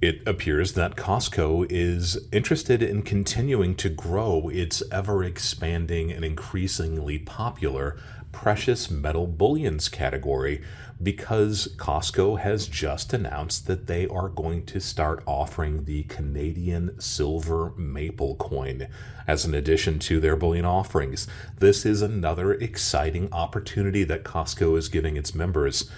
It appears that Costco is interested in continuing to grow its ever expanding and increasingly popular precious metal bullions category because Costco has just announced that they are going to start offering the Canadian silver maple coin as an addition to their bullion offerings. This is another exciting opportunity that Costco is giving its members.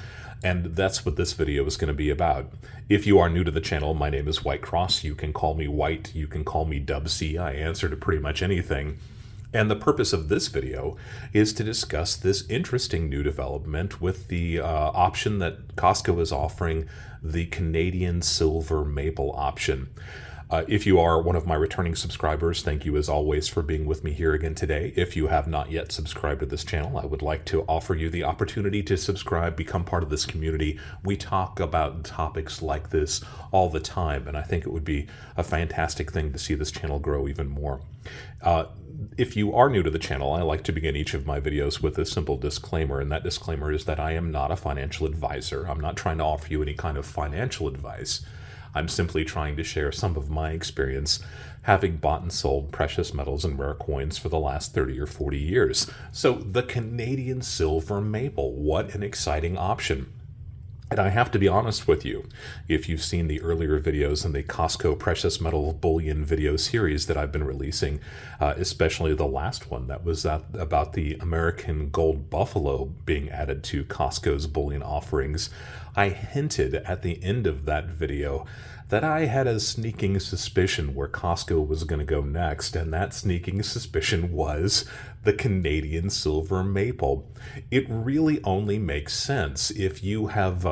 And that's what this video is going to be about. If you are new to the channel, my name is White Cross. You can call me White, you can call me Dub C. I answer to pretty much anything. And the purpose of this video is to discuss this interesting new development with the option that Costco is offering, the Canadian silver maple option. If you are one of my returning subscribers, thank you as always for being with me here again today. If you have not yet subscribed to this channel, I would like to offer you the opportunity to subscribe, become part of this community. We talk about topics like this all the time, and I think it would be a fantastic thing to see this channel grow even more. If you are new to the channel, I like to begin each of my videos with a simple disclaimer, and that disclaimer is that I am not a financial advisor. I'm not trying to offer you any kind of financial advice. I'm simply trying to share some of my experience having bought and sold precious metals and rare coins for the last 30 or 40 years. So the Canadian silver maple, what an exciting option. And I have to be honest with you, if you've seen the earlier videos in the Costco precious metal bullion video series that I've been releasing, especially the last one that was about the American gold buffalo being added to Costco's bullion offerings, I hinted at the end of that video that I had a sneaking suspicion where Costco was going to go next, and that sneaking suspicion was the Canadian silver maple. It really only makes sense if you have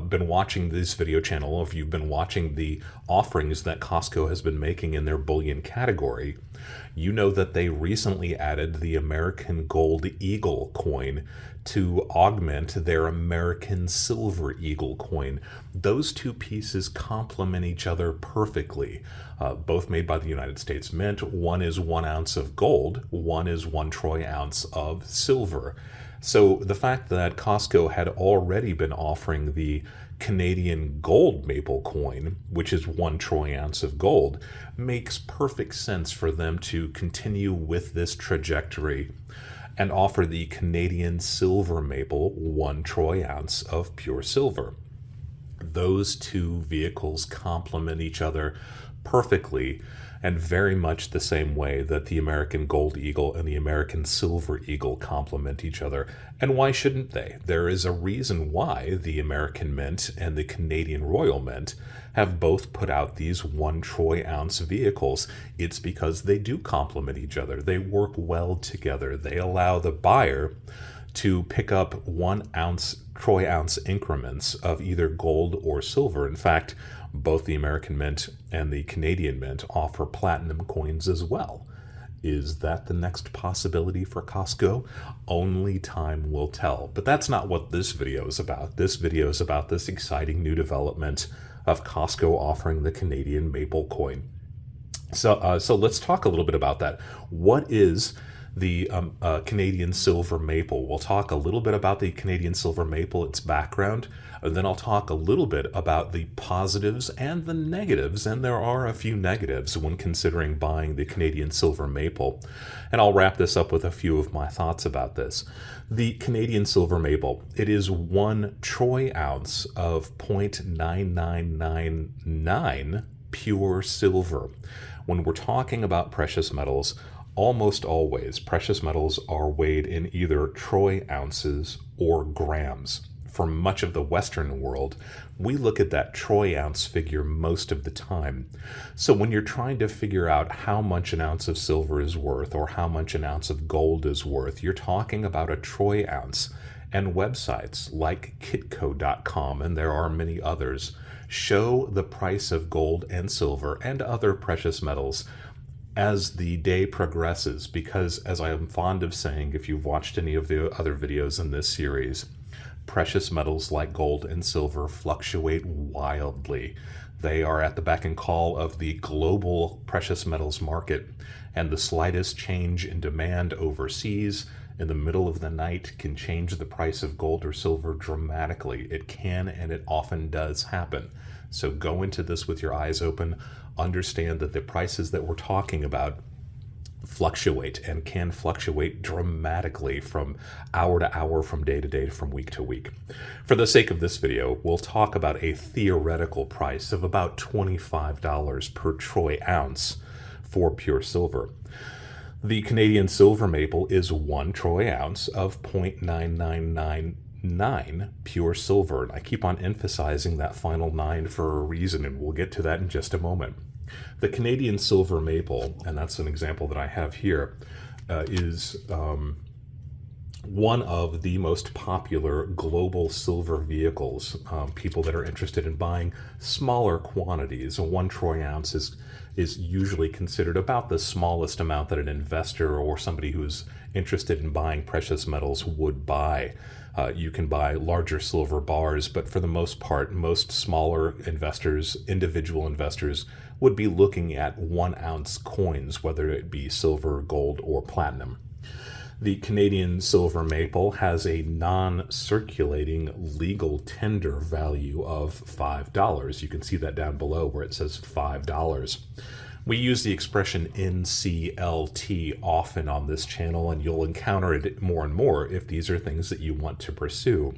been watching this video channel, or if you've been watching the offerings that Costco has been making in their bullion category. You know that they recently added the American Gold Eagle coin to augment their American Silver Eagle coin. Those two pieces complement each other perfectly. Both made by the United States Mint. One is 1 ounce of gold, one is 1 troy ounce of silver. So the fact that Costco had already been offering the Canadian gold maple coin, which is 1 troy ounce of gold, makes perfect sense for them to continue with this trajectory and offer the Canadian silver maple 1 troy ounce of pure silver. Those two vehicles complement each other perfectly, and very much the same way that the American Gold Eagle and the American Silver Eagle complement each other. And why shouldn't they? There is a reason why the American Mint and the Canadian Royal Mint have both put out these 1 troy ounce vehicles. It's because they do complement each other. They work well together. They allow the buyer to pick up 1 ounce, troy ounce increments of either gold or silver. In fact, both the American Mint and the Canadian Mint offer platinum coins as well. Is that the next possibility for Costco? Only time will tell. But that's not what this video is about. This video is about this exciting new development of Costco offering the Canadian maple coin. So let's talk a little bit about that. What is the Canadian silver maple? We'll talk a little bit about the Canadian silver maple, its background, and then I'll talk a little bit about the positives and the negatives, and there are a few negatives when considering buying the Canadian silver maple. And I'll wrap this up with a few of my thoughts about this. The Canadian silver maple, it is 1 troy ounce of 0.9999 pure silver. When we're talking about precious metals, almost always precious metals are weighed in either troy ounces or grams. For much of the Western world, we look at that troy ounce figure most of the time. So when you're trying to figure out how much an ounce of silver is worth or how much an ounce of gold is worth, you're talking about a troy ounce. And websites like kitco.com, and there are many others, show the price of gold and silver and other precious metals as the day progresses, because as I am fond of saying, if you've watched any of the other videos in this series, precious metals like gold and silver fluctuate wildly. They are at the beck and call of the global precious metals market, and the slightest change in demand overseas in the middle of the night can change the price of gold or silver dramatically. It can, and it often does happen. So go into this with your eyes open. Understand that the prices that we're talking about fluctuate and can fluctuate dramatically from hour to hour, from day to day, from week to week. For the sake of this video, we'll talk about a theoretical price of about $25 per troy ounce for pure silver. The Canadian silver maple is 1 troy ounce of 0.9999 pure silver. And I keep on emphasizing that final 9 for a reason, and we'll get to that in just a moment. The Canadian silver maple, and that's an example that I have here, is one of the most popular global silver vehicles. People that are interested in buying smaller quantities. A 1 troy ounce is usually considered about the smallest amount that an investor or somebody who's interested in buying precious metals would buy. You can buy larger silver bars, but for the most part, most smaller investors, individual investors, would be looking at 1 ounce coins, whether it be silver, gold, or platinum. The Canadian silver maple has a non-circulating legal tender value of $5. You can see that down below where it says $5. We use the expression NCLT often on this channel, and you'll encounter it more and more if these are things that you want to pursue.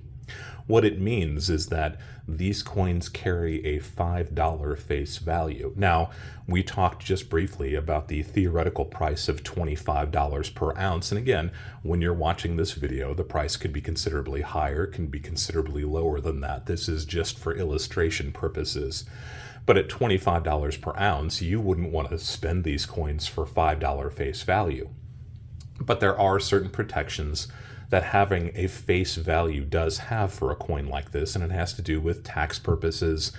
What it means is that these coins carry a $5 face value. Now, we talked just briefly about the theoretical price of $25 per ounce. And again, when you're watching this video, the price could be considerably higher, can be considerably lower than that. This is just for illustration purposes. But at $25 per ounce, you wouldn't want to spend these coins for $5 face value. But there are certain protections that having a face value does have for a coin like this, and it has to do with tax purposes,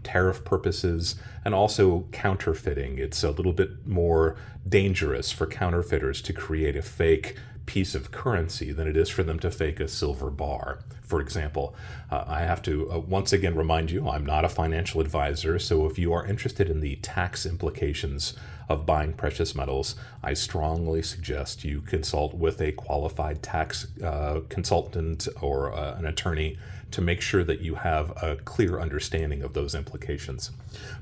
tariff purposes, and also counterfeiting. It's a little bit more dangerous for counterfeiters to create a fake piece of currency than it is for them to fake a silver bar. For example, I have to once again remind you, I'm not a financial advisor, so if you are interested in the tax implications of buying precious metals, I strongly suggest you consult with a qualified tax consultant or an attorney to make sure that you have a clear understanding of those implications.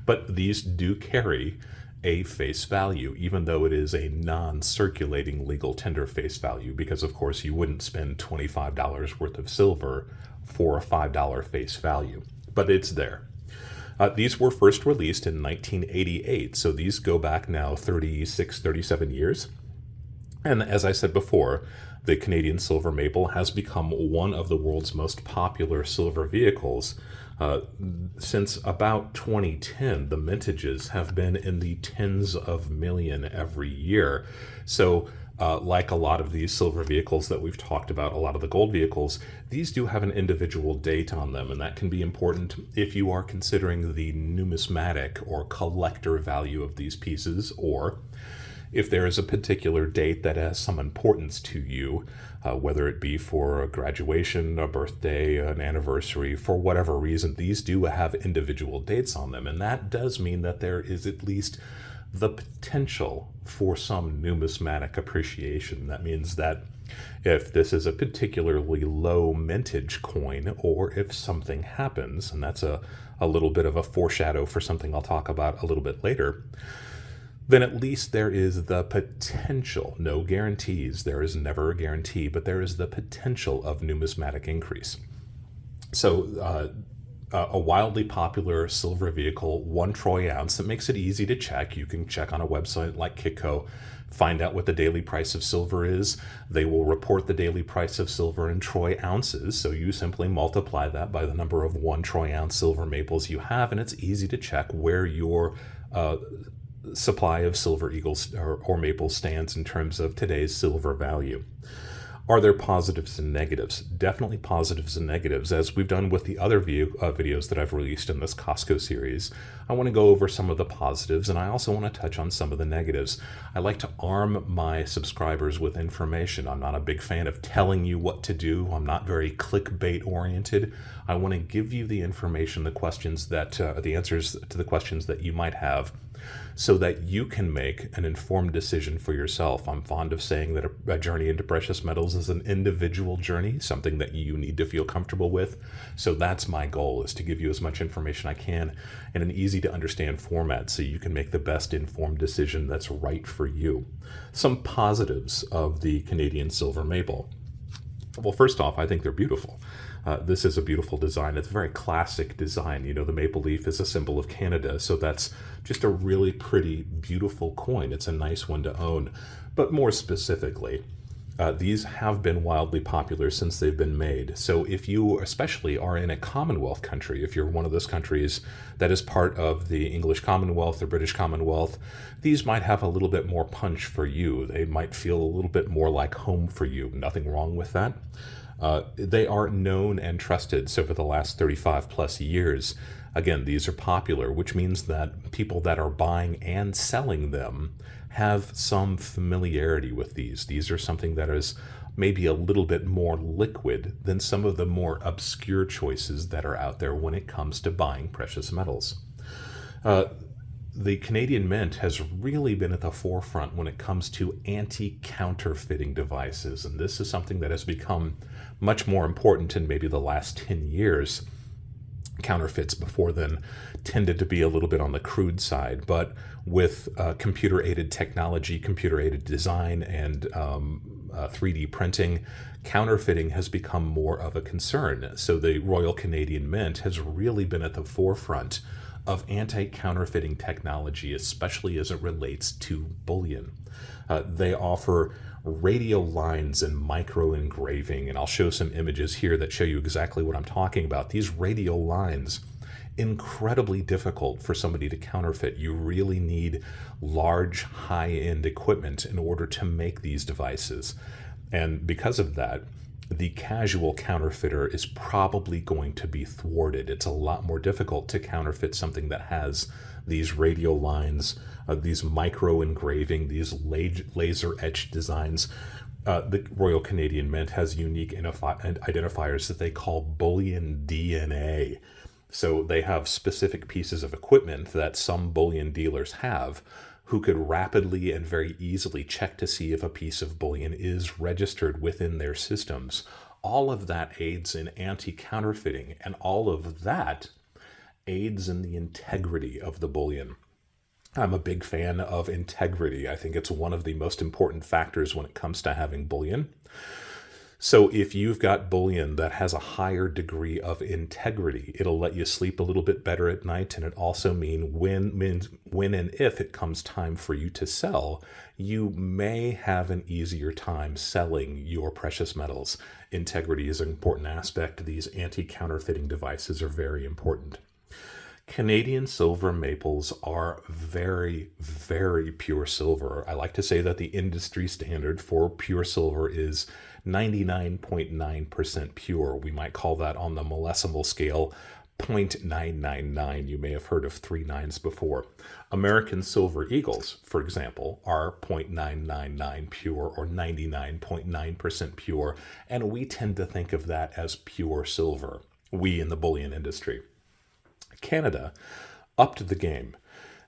But these do carry a face value, even though it is a non-circulating legal tender face value, because of course you wouldn't spend $25 worth of silver for a $5 face value, but it's there. These were first released in 1988, so these go back now 36, 37 years. And as I said before, the Canadian silver maple has become one of the world's most popular silver vehicles. Since about 2010, the mintages have been in the tens of million every year. So like a lot of these silver vehicles that we've talked about, a lot of the gold vehicles, these do have an individual date on them, and that can be important if you are considering the numismatic or collector value of these pieces, or if there is a particular date that has some importance to you, whether it be for a graduation, a birthday, an anniversary, for whatever reason. These do have individual dates on them, and that does mean that there is at least the potential for some numismatic appreciation. That means that if this is a particularly low mintage coin, or if something happens, and that's a little bit of a foreshadow for something I'll talk about a little bit later, then at least there is the potential, no guarantees, there is never a guarantee, but there is the potential of numismatic increase. So a wildly popular silver vehicle, 1 troy ounce, that makes it easy to check. You can check on a website like Kitco, find out what the daily price of silver is. They will report the daily price of silver in troy ounces, so you simply multiply that by the number of 1 troy ounce silver maples you have, and it's easy to check where your supply of silver eagles or maples stands in terms of today's silver value. Are there positives and negatives? Definitely positives and negatives. As we've done with the other videos that I've released in this Costco series, I want to go over some of the positives, and I also want to touch on some of the negatives. I like to arm my subscribers with information. I'm not a big fan of telling you what to do. I'm not very clickbait oriented. I want to give you the information, the questions that, the answers to the questions that you might have, so that you can make an informed decision for yourself. I'm fond of saying that a journey into precious metals is an individual journey, something that you need to feel comfortable with. So that's my goal, is to give you as much information I can in an easy to understand format so you can make the best informed decision that's right for you. Some positives of the Canadian silver maple. Well, first off, I think they're beautiful. This is a beautiful design. It's a very classic design. You know, the maple leaf is a symbol of Canada, so that's just a really pretty, beautiful coin. It's a nice one to own. But more specifically, these have been wildly popular since they've been made. So if you especially are in a Commonwealth country, if you're one of those countries that is part of the English Commonwealth or British Commonwealth, these might have a little bit more punch for you. They might feel a little bit more like home for you. Nothing wrong with that. They are known and trusted. So for the last 35 plus years, again, these are popular, which means that people that are buying and selling them have some familiarity with these. These are something that is maybe a little bit more liquid than some of the more obscure choices that are out there when it comes to buying precious metals. The Canadian Mint has really been at the forefront when it comes to anti-counterfeiting devices, and this is something that has become much more important in maybe the last 10 years. Counterfeits before then tended to be a little bit on the crude side, but with computer-aided technology, computer-aided design, and 3D printing, counterfeiting has become more of a concern. So the Royal Canadian Mint has really been at the forefront of anti-counterfeiting technology, especially as it relates to bullion. They offer radial lines and micro engraving, and I'll show some images here that show you exactly what I'm talking about. These radial lines, incredibly difficult for somebody to counterfeit. You really need large, high-end equipment in order to make these devices. And because of that, the casual counterfeiter is probably going to be thwarted. It's a lot more difficult to counterfeit something that has these radial lines, these micro engraving, these laser etched designs. The Royal Canadian Mint has unique identifiers that they call bullion DNA. So they have specific pieces of equipment that some bullion dealers have, who could rapidly and very easily check to see if a piece of bullion is registered within their systems. All of that aids in anti-counterfeiting, and all of that aids in the integrity of the bullion. I'm a big fan of integrity. I think it's one of the most important factors when it comes to having bullion. So if you've got bullion that has a higher degree of integrity, it'll let you sleep a little bit better at night, and it also means when and if it comes time for you to sell, you may have an easier time selling your precious metals. Integrity is an important aspect. These anti-counterfeiting devices are very important. Canadian silver maples are very, very pure silver. I like to say that the industry standard for pure silver is 99.9% pure. We might call that on the millesimal scale 0.999. You may have heard of 3 nines before. American silver eagles, for example, are 0.999 pure or 99.9% pure, and we tend to think of that as pure silver, we in the bullion industry. Canada upped the game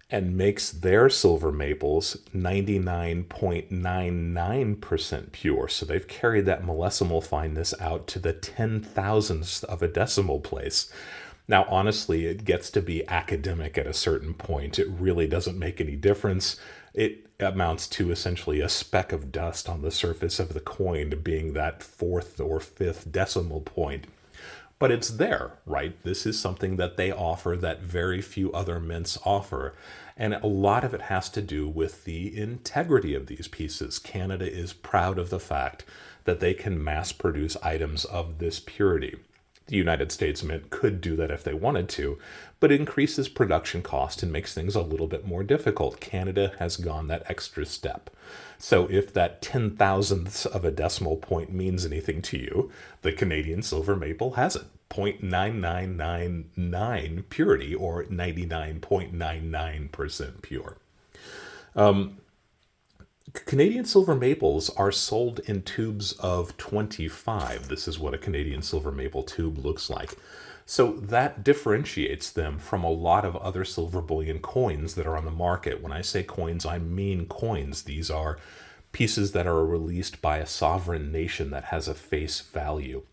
and makes their silver maples 99.99% pure. So they've carried that millesimal fineness out to the 10,000th of a decimal place. Now, honestly, it gets to be academic at a certain point. It really doesn't make any difference. It amounts to essentially a speck of dust on the surface of the coin, being that 4th or 5th decimal point. But it's there, right? This is something that they offer that very few other mints offer. And a lot of it has to do with the integrity of these pieces. Canada is proud of the fact that they can mass produce items of this purity. The United States Mint could do that if they wanted to, but it increases production cost and makes things a little bit more difficult. Canada has gone that extra step. So if that 10,000ths of a decimal point means anything to you, the Canadian silver maple has it. 0.9999 purity, or 99.99% pure. Canadian silver maples are sold in tubes of 25. This is what a Canadian silver maple tube looks like. So that differentiates them from a lot of other silver bullion coins that are on the market. When I say coins, I mean coins. These are pieces that are released by a sovereign nation that has a face value.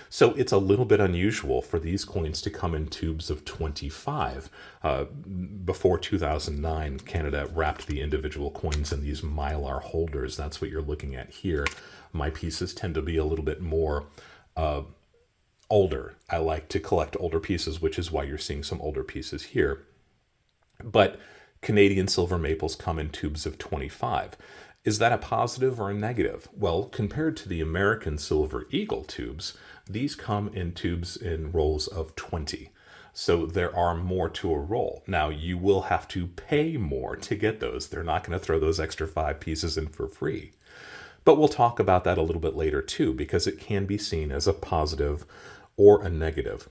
So it's a little bit unusual for these coins to come in tubes of 25. Before 2009, Canada wrapped the individual coins in these mylar holders. That's what you're looking at here. My pieces tend to be a little bit more older. I like to collect older pieces, which is why you're seeing some older pieces here. But Canadian silver maples come in tubes of 25. Is that a positive or a negative? Well, compared to the American silver eagle tubes, these come in tubes in rolls of 20. So there are more to a roll. Now, you will have to pay more to get those. They're not going to throw those extra 5 pieces in for free. But we'll talk about that a little bit later too, because it can be seen as a positive or a negative.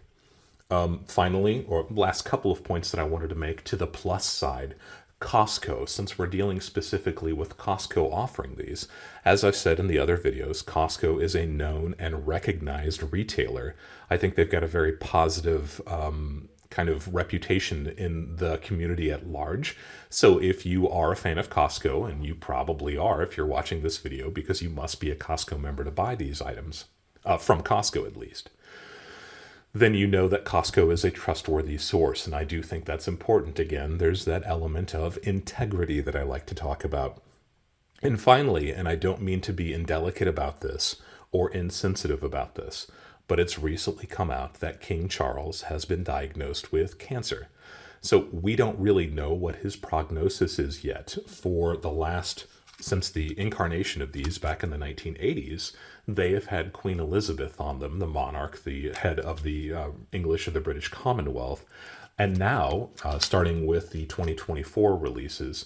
Finally, or last couple of points that I wanted to make to the plus side, Costco, since we're dealing specifically with Costco offering these, as I've said in the other videos, Costco is a known and recognized retailer. I think they've got a very positive kind of reputation in the community at large. So if you are a fan of Costco, and you probably are if you're watching this video, because you must be a Costco member to buy these items, from Costco at least, then you know that Costco is a trustworthy source. And I do think that's important. Again, there's that element of integrity that I like to talk about. And finally, and I don't mean to be indelicate about this or insensitive about this, but it's recently come out that King Charles has been diagnosed with cancer. So we don't really know what his prognosis is yet. Since the incarnation of these back in the 1980s, they have had Queen Elizabeth on them, the monarch, the head of the English or the British Commonwealth. And now, starting with the 2024 releases,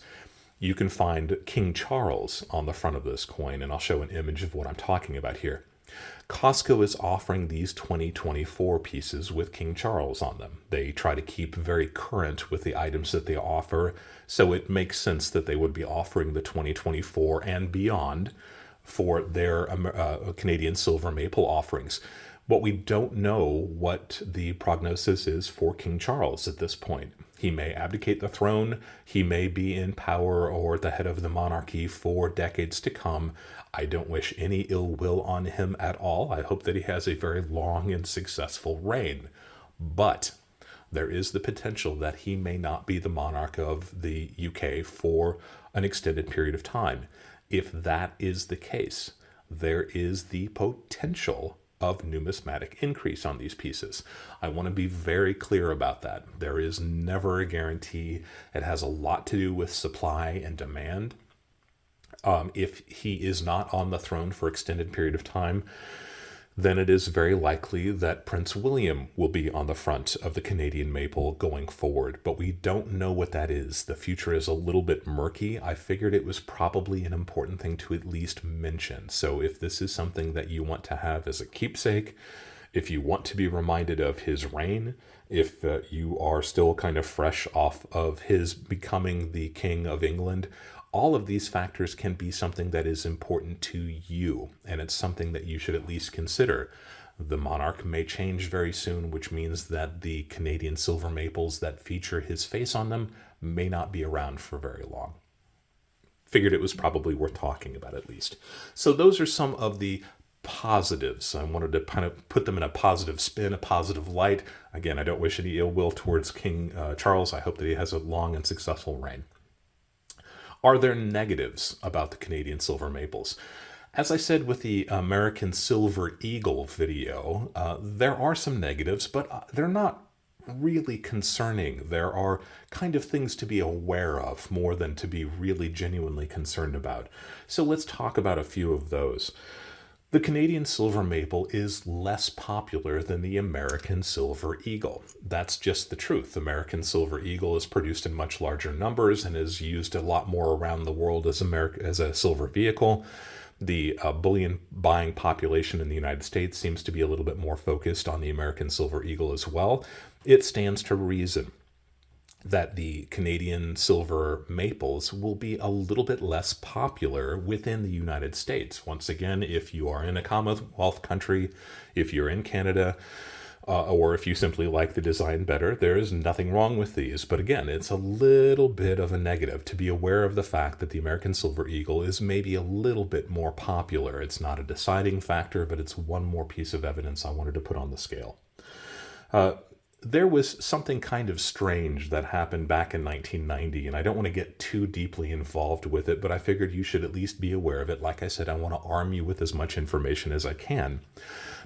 you can find King Charles on the front of this coin, and I'll show an image of what I'm talking about here. Costco is offering these 2024 pieces with King Charles on them. They try to keep very current with the items that they offer, so it makes sense that they would be offering the 2024 and beyond for their Canadian silver maple offerings. But we don't know what the prognosis is for King Charles at this point. He may abdicate the throne, he may be in power or the head of the monarchy for decades to come. I don't wish any ill will on him at all. I hope that he has a very long and successful reign. But there is the potential that he may not be the monarch of the UK for an extended period of time. If that is the case, there is the potential of numismatic increase on these pieces. I want to be very clear about that. There is never a guarantee. It has a lot to do with supply and demand. If he is not on the throne for extended period of time, then it is very likely that Prince William will be on the front of the Canadian maple going forward, but we don't know what that is. The future is a little bit murky. I figured it was probably an important thing to at least mention. So if this is something that you want to have as a keepsake, if you want to be reminded of his reign, if you are still kind of fresh off of his becoming the King of England, all of these factors can be something that is important to you, and it's something that you should at least consider. The monarch may change very soon, which means that the Canadian silver maples that feature his face on them may not be around for very long. Figured it was probably worth talking about at least. So those are some of the positives. I wanted to kind of put them in a positive spin, a positive light. Again, I don't wish any ill will towards King Charles. I hope that he has a long and successful reign. Are there negatives about the Canadian silver maples? As I said with the American Silver Eagle video, there are some negatives, but they're not really concerning. There are kind of things to be aware of more than to be really genuinely concerned about. So let's talk about a few of those. The Canadian silver maple is less popular than the American silver eagle. That's just the truth. American silver eagle is produced in much larger numbers and is used a lot more around the world as a silver vehicle. The bullion buying population in the United States seems to be a little bit more focused on the American silver eagle as well. It stands to reason that the Canadian silver maples will be a little bit less popular within the United States. Once again, if you are in a Commonwealth country, if you're in Canada, or if you simply like the design better, there is nothing wrong with these. But again, it's a little bit of a negative to be aware of the fact that the American silver eagle is maybe a little bit more popular. It's not a deciding factor, but it's one more piece of evidence I wanted to put on the scale. There was something kind of strange that happened back in 1990, and I don't want to get too deeply involved with it, but I figured you should at least be aware of it. Like I said, I want to arm you with as much information as I can.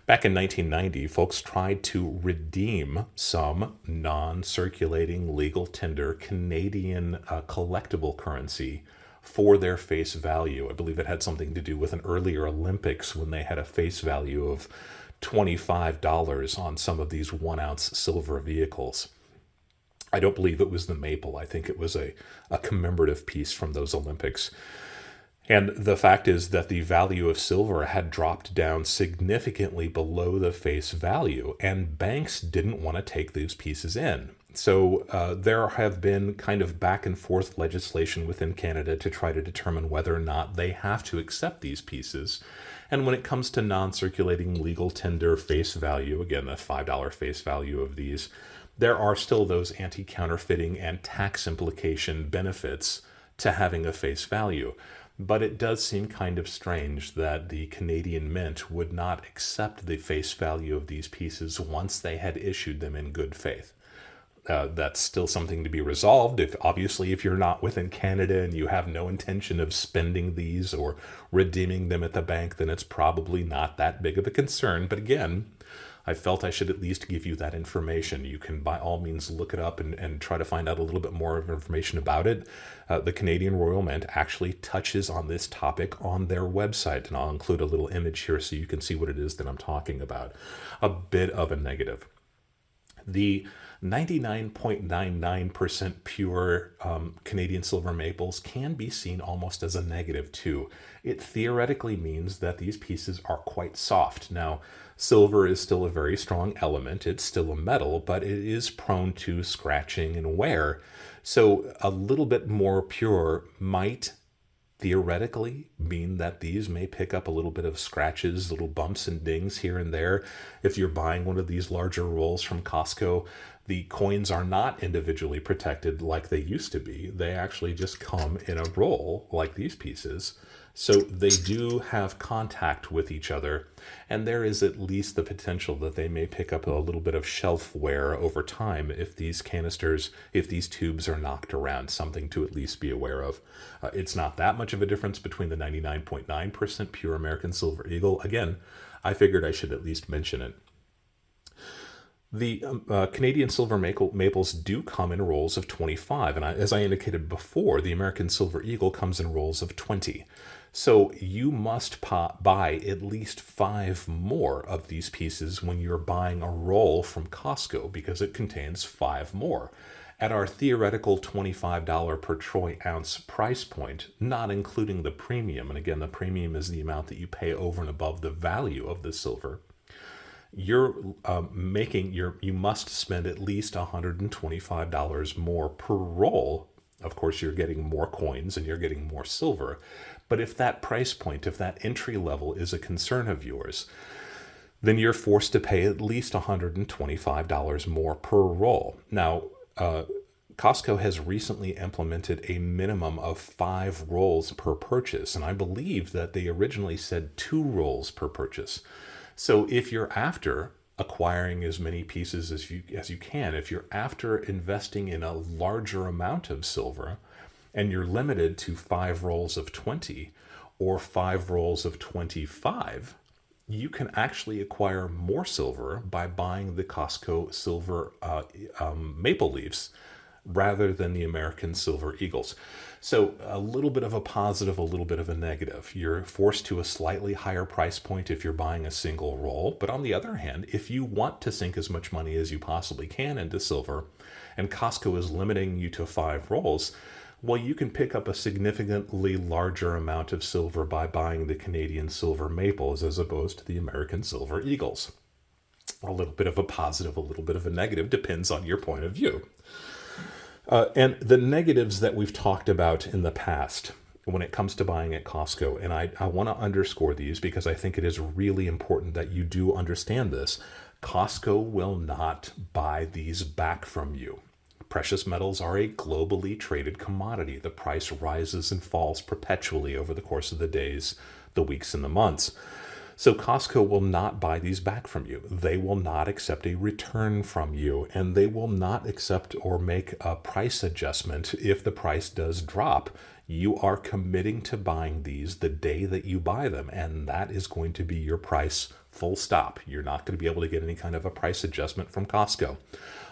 Back in 1990, folks tried to redeem some non-circulating legal tender Canadian collectible currency for their face value. I believe it had something to do with an earlier Olympics when they had a face value of $25 on some of these 1-ounce silver vehicles. I don't believe it was the maple. I think it was a commemorative piece from those Olympics. And the fact is that the value of silver had dropped down significantly below the face value, and banks didn't want to take those pieces in. So there have been kind of back and forth legislation within Canada to try to determine whether or not they have to accept these pieces. And when it comes to non-circulating legal tender face value, again, the $5 face value of these, there are still those anti-counterfeiting and tax implication benefits to having a face value. But it does seem kind of strange that the Canadian Mint would not accept the face value of these pieces once they had issued them in good faith. That's still something to be resolved. If you're not within Canada and you have no intention of spending these or redeeming them at the bank, then it's probably not that big of a concern. But again, I felt I should at least give you that information. You can by all means look it up and try to find out a little bit more of information about it. The Canadian Royal Mint actually touches on this topic on their website, and I'll include a little image here so you can see what it is that I'm talking about. A bit of a negative. The 99.99% pure Canadian silver maples can be seen almost as a negative too. It theoretically means that these pieces are quite soft. Now, silver is still a very strong element. It's still a metal, but it is prone to scratching and wear. So a little bit more pure might theoretically mean that these may pick up a little bit of scratches, little bumps and dings here and there. If you're buying one of these larger rolls from Costco, the coins are not individually protected like they used to be. They actually just come in a roll like these pieces. So they do have contact with each other, and there is at least the potential that they may pick up a little bit of shelf wear over time if these tubes are knocked around, something to at least be aware of. It's not that much of a difference between the 99.9% pure American Silver Eagle. Again, I figured I should at least mention it. The Canadian silver maples do come in rolls of 25, and as I indicated before, the American Silver Eagle comes in rolls of 20. So you must buy at least 5 more of these pieces when you're buying a roll from Costco, because it contains 5 more. At our theoretical $25 per troy ounce price point, not including the premium, and again, the premium is the amount that you pay over and above the value of the silver, you must spend at least $125 more per roll. Of course, you're getting more coins and you're getting more silver. But if that price point, if that entry level is a concern of yours, then you're forced to pay at least $125 more per roll. Now, Costco has recently implemented a minimum of 5 rolls per purchase, and I believe that they originally said 2 rolls per purchase. So if you're after acquiring as many pieces as you can, if you're after investing in a larger amount of silver, and you're limited to 5 rolls of 20 or 5 rolls of 25, you can actually acquire more silver by buying the Costco silver maple leaves. rather than the American Silver Eagles. So a little bit of a positive, a little bit of a negative. You're forced to a slightly higher price point if you're buying a single roll. But on the other hand, if you want to sink as much money as you possibly can into silver, and Costco is limiting you to 5 rolls, well, you can pick up a significantly larger amount of silver by buying the Canadian Silver Maples as opposed to the American Silver Eagles. A little bit of a positive, a little bit of a negative, depends on your point of view. And the negatives that we've talked about in the past when it comes to buying at Costco, and I want to underscore these because I think it is really important that you do understand this. Costco will not buy these back from you. Precious metals are a globally traded commodity. The price rises and falls perpetually over the course of the days, the weeks, and the months. So Costco will not buy these back from you. They will not accept a return from you, and they will not accept or make a price adjustment if the price does drop. You are committing to buying these the day that you buy them, and that is going to be your price, full stop. You're not going to be able to get any kind of a price adjustment from Costco.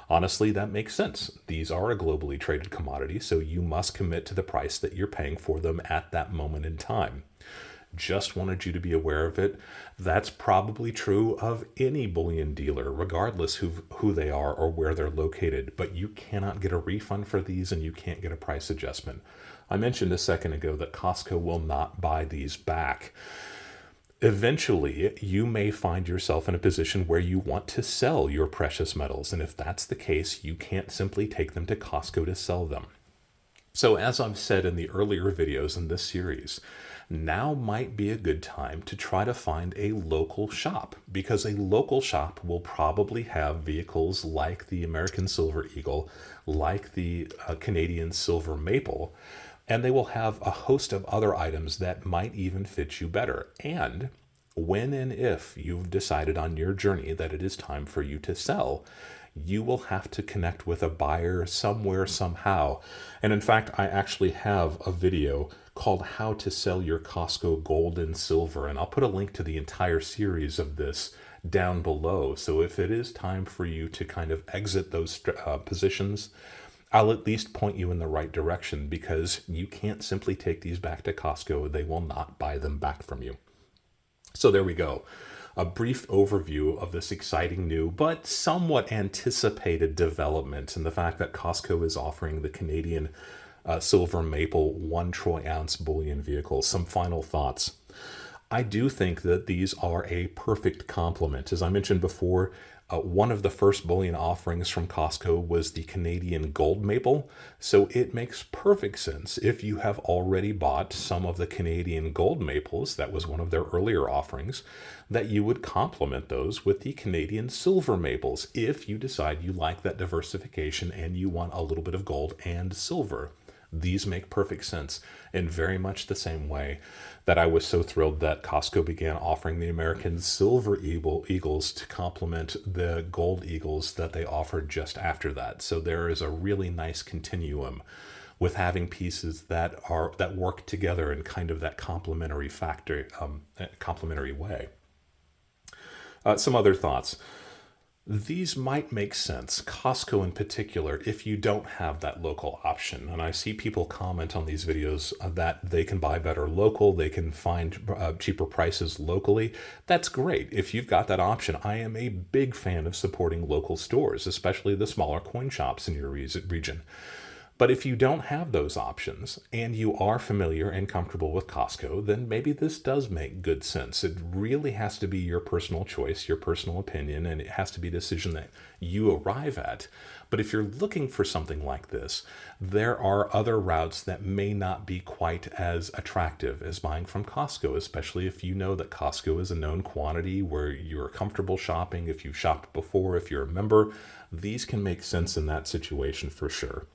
Honestly, that makes sense. These are a globally traded commodity, so you must commit to the price that you're paying for them at that moment in time. Just wanted you to be aware of it. That's probably true of any bullion dealer, regardless who they are or where they're located. But you cannot get a refund for these, and you can't get a price adjustment. I mentioned a second ago that Costco will not buy these back. Eventually, you may find yourself in a position where you want to sell your precious metals. And if that's the case, you can't simply take them to Costco to sell them. So as I've said in the earlier videos in this series, now might be a good time to try to find a local shop, because a local shop will probably have vehicles like the American Silver Eagle, like the Canadian Silver Maple, and they will have a host of other items that might even fit you better. And when and if you've decided on your journey that it is time for you to sell, you will have to connect with a buyer somewhere, somehow. And in fact, I actually have a video called How to Sell Your Costco Gold and Silver. And I'll put a link to the entire series of this down below. So if it is time for you to kind of exit those positions, I'll at least point you in the right direction, because you can't simply take these back to Costco. They will not buy them back from you. So there we go. A brief overview of this exciting new but somewhat anticipated development, and the fact that Costco is offering the Canadian Silver Maple 1 troy ounce bullion vehicle. Some final thoughts. I do think that these are a perfect complement. As I mentioned before, one of the first bullion offerings from Costco was the Canadian Gold Maple, so it makes perfect sense if you have already bought some of the Canadian Gold Maples, that was one of their earlier offerings, that you would complement those with the Canadian Silver Maples if you decide you like that diversification and you want a little bit of gold and silver. These make perfect sense, in very much the same way that I was so thrilled that Costco began offering the American Silver Eagles to complement the Gold Eagles that they offered just after that. So there is a really nice continuum with having pieces that work together in kind of that complementary way. Some other thoughts. These might make sense, Costco in particular, if you don't have that local option. And I see people comment on these videos that they can buy better local, they can find cheaper prices locally. That's great. If you've got that option, I am a big fan of supporting local stores, especially the smaller coin shops in your region. But if you don't have those options and you are familiar and comfortable with Costco, then maybe this does make good sense. It really has to be your personal choice, your personal opinion, and it has to be a decision that you arrive at. But if you're looking for something like this, there are other routes that may not be quite as attractive as buying from Costco, especially if you know that Costco is a known quantity where you're comfortable shopping, if you've shopped before, if you're a member. These can make sense in that situation for sure.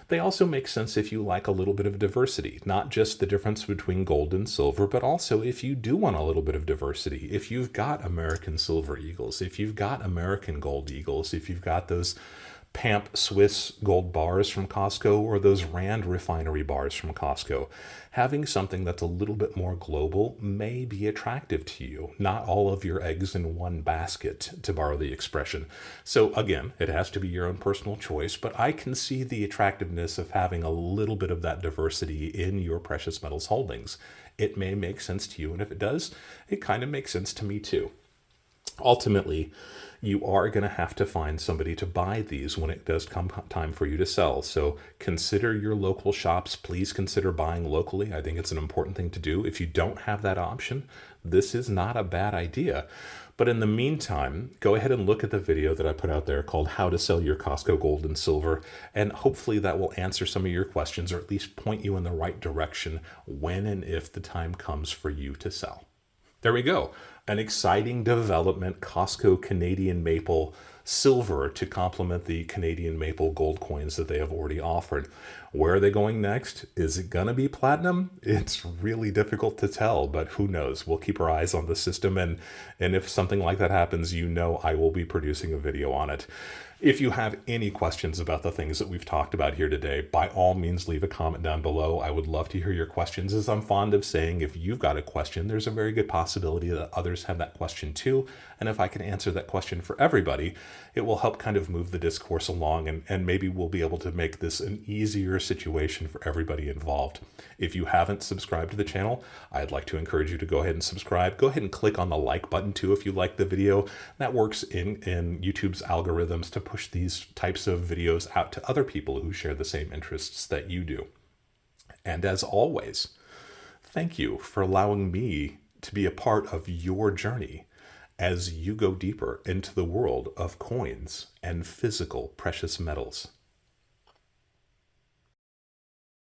They also make sense if you like a little bit of diversity, not just the difference between gold and silver, but also if you do want a little bit of diversity. If you've got American Silver Eagles, if you've got American Gold Eagles, if you've got those Pamp Swiss gold bars from Costco or those Rand refinery bars from Costco. Having something that's a little bit more global may be attractive to you. Not all of your eggs in one basket, to borrow the expression. So again, it has to be your own personal choice, but I can see the attractiveness of having a little bit of that diversity in your precious metals holdings. It may make sense to you, and if it does, it kind of makes sense to me too. Ultimately, you are going to have to find somebody to buy these when it does come time for you to sell. So consider your local shops. Please consider buying locally. I think it's an important thing to do. If you don't have that option, this is not a bad idea. But in the meantime, go ahead and look at the video that I put out there called How to Sell Your Costco Gold and Silver, and hopefully that will answer some of your questions or at least point you in the right direction when and if the time comes for you to sell. There we go. An exciting development, Costco Canadian Maple Silver to complement the Canadian Maple gold coins that they have already offered. Where are they going next? Is it going to be platinum? It's really difficult to tell, but who knows? We'll keep our eyes on the system, and if something like that happens, I will be producing a video on it. If you have any questions about the things that we've talked about here today, by all means, leave a comment down below. I would love to hear your questions. As I'm fond of saying, if you've got a question, there's a very good possibility that others have that question too. And if I can answer that question for everybody, it will help kind of move the discourse along, and maybe we'll be able to make this an easier situation for everybody involved. If you haven't subscribed to the channel, I'd like to encourage you to go ahead and subscribe. Go ahead and click on the like button too if you like the video. That works in YouTube's algorithms to push these types of videos out to other people who share the same interests that you do. And as always, thank you for allowing me to be a part of your journey as you go deeper into the world of coins and physical precious metals.